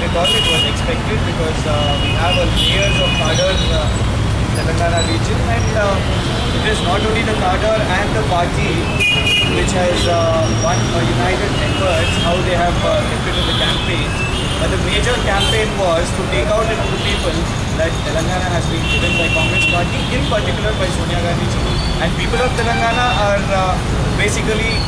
at all. It was expected because we have a layers of cadre in Telangana region, and it is not only the cadre and the party which has won united efforts how they have kept it in the campaign. But the major campaign was to take out into the people that Telangana has been given by Congress party, in particular by Sonia Gandhi ji. And people of Telangana are basically,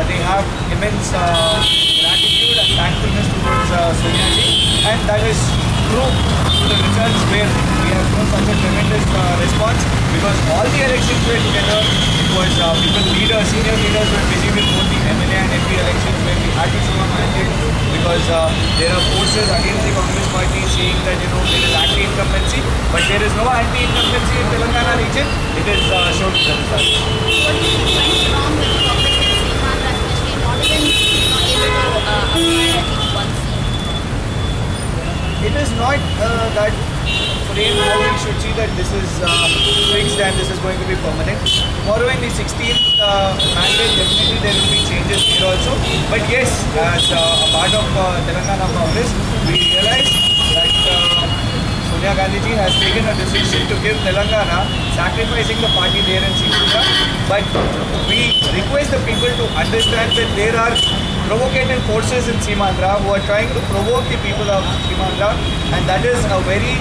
they have immense gratitude and thankfulness towards Sonia ji. And that is true to the results where we have shown such a tremendous response, because all the elections were together. It was people, leaders, senior leaders were busy with both the MLA and MP elections where we had to show a mandate, because there are forces against the Congress party saying that there is anti-incumbency, but there is no anti-incumbency in Telangana region. It is shown to the results. What do you think went wrong with the Congress in Seemandra, especially not even able to acquire at least one seat? It is not that frame how we should see that this is fixed and this is going to be permanent. Tomorrow in the 16th mandate, definitely there will be changes here also. But yes, as a part of Telangana Congress, we realize that Sonia Gandhi ji has taken a decision to give Telangana, sacrificing the party there in Seemandra. But we request the people to understand that there are provocative forces in Seemandra who are trying to provoke the people of Seemandra, and that is a very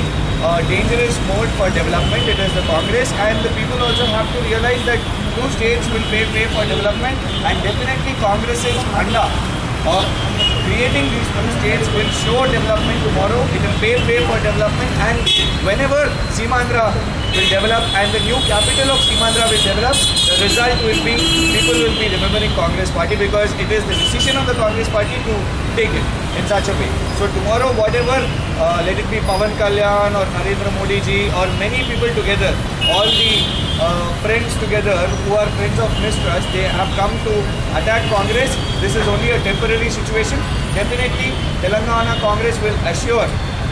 dangerous mode for development. It is the Congress, and the people also have to realize that two states will pave way for development, and definitely Congress's agenda of creating these two states will show development tomorrow. It will pave way for development, and whenever Seemandra will develop and the new capital of Seemandra will develop, the result will be people will be remembering Congress party, because it is the decision of the Congress party to take it in such a way. So tomorrow, whatever, let it be Pawan Kalyan or Narendra Modi ji or many people together, all the friends together who are friends of mistrust, they have come to attack Congress. This is only a temporary situation. Definitely, Telangana Congress will assure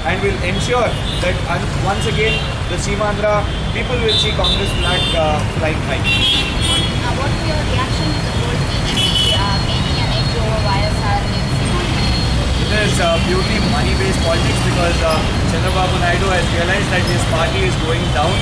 and will ensure that once again the Seemandra people will see Congress flag flying high. What is your reaction to the whole TDP making an edge over YSR in Seemandra? It is purely money-based politics, because Chandrababu Naidu has realized that his party is going down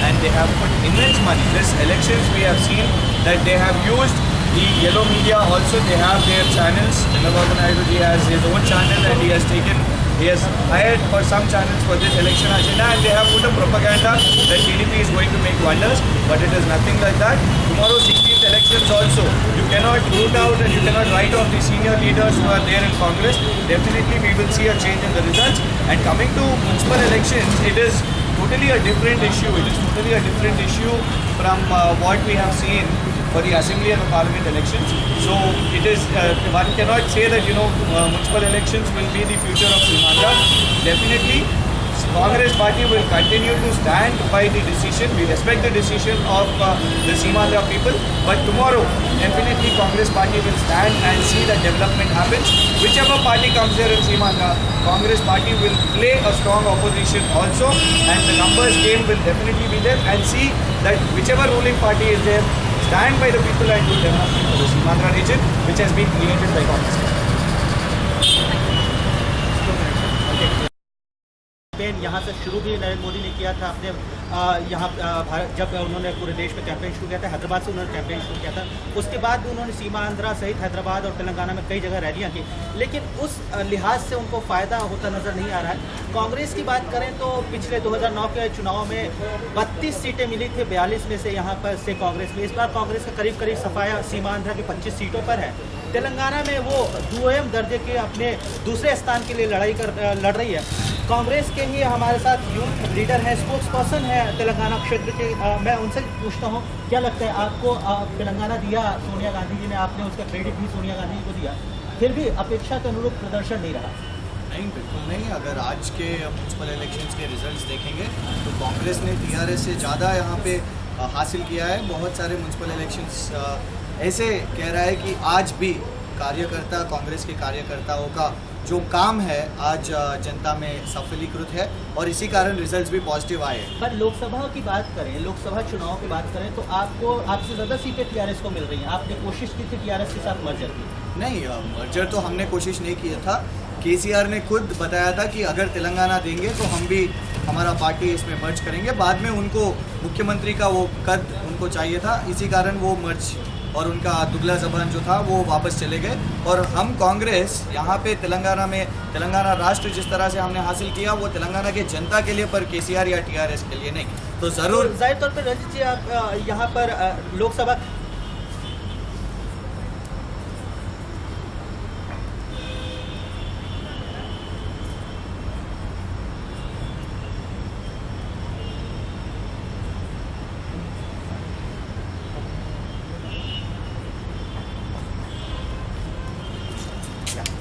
and they have put immense money. This elections we have seen that they have used the yellow media also. They have their channels. Chandrababu Naidu ji has his own channel, and he has hired for some channels for this election agenda, and they have put a propaganda that TDP is going to make wonders, but it is nothing like that. Tomorrow 16th elections also, you cannot root out and you cannot write off the senior leaders who are there in Congress. Definitely we will see a change in the results. And coming to municipal elections, it is totally a different issue. It is totally a different issue from what we have seen for the assembly and the parliament elections. So it is, one cannot say that municipal elections will be the future of Seemandra. Definitely Congress party will continue to stand by the decision. We respect the decision of the Seemandra people, but tomorrow definitely Congress party will stand and see that development happens. Whichever party comes there in Seemandra, Congress party will play a strong opposition also, and the numbers game will definitely be there, and see that whichever ruling party is there, stand by the people and do development for the Seemandra region, which has been created by Congress. यहाँ से शुरू भी नरेंद्र मोदी ने किया था अपने यहाँ जब उन्होंने पूरे देश में कैंपेन शुरू किया था, हैदराबाद से उन्होंने कैंपेन शुरू किया था। उसके बाद भी उन्होंने सीमांध्रा सहित हैदराबाद और तेलंगाना में कई जगह रैलियाँ की, लेकिन उस लिहाज से उनको फ़ायदा होता नज़र नहीं आ रहा है। कांग्रेस की बात करें तो पिछले 2009 के चुनाव में 32 सीटें मिली थी, 42 में से यहाँ पर से कांग्रेस में। इस बार कांग्रेस का करीब करीब सफाया सीमांध्रा की 25 सीटों पर है। तेलंगाना में वो दुयम दर्जे के अपने दूसरे स्थान के लिए लड़ रही है। कांग्रेस के ही हमारे साथ यूथ लीडर हैं, स्पोक्स पर्सन है तेलंगाना क्षेत्र के। मैं उनसे पूछता हूँ, क्या लगता है आपको तेलंगाना दिया सोनिया गांधी जी ने, आपने उसका क्रेडिट भी सोनिया गांधी जी को दिया, फिर भी अपेक्षा के अनुरूप प्रदर्शन नहीं रहा? नहीं, बिल्कुल नहीं। अगर आज के म्यूनसिपल इलेक्शंस के रिजल्ट्स देखेंगे तो कांग्रेस ने टीआरएस से ज़्यादा यहाँ पे हासिल किया है। बहुत सारे म्यूनसिपल इलेक्शंस ऐसे कह रहा है कि आज भी कार्यकर्ता, कांग्रेस के कार्यकर्ताओं का जो काम है आज जनता में सफलीकृत है, और इसी कारण रिजल्ट्स भी पॉजिटिव आए हैं। पर लोकसभा की बात करें, लोकसभा चुनाव की बात करें तो आपसे ज़्यादा सीटें टीआरएस को मिल रही हैं। आपने कोशिश की थी टीआरएस के साथ मर्जर की? नहीं, मर्जर तो हमने कोशिश नहीं किया था। केसीआर ने खुद बताया था कि अगर तेलंगाना देंगे तो हम भी हमारा पार्टी इसमें मर्ज करेंगे। बाद में उनको मुख्यमंत्री का वो कद उनको चाहिए था, इसी कारण वो मर्ज और उनका दुगला ज़बान जो था वो वापस चले गए। और हम कांग्रेस यहाँ पे तेलंगाना में तेलंगाना राष्ट्र जिस तरह से हमने हासिल किया वो तेलंगाना के जनता के लिए, पर केसीआर या टीआरएस के लिए नहीं। तो ज़रूर जाहिर तौर पर रंजित जी, आप यहाँ पर लोकसभा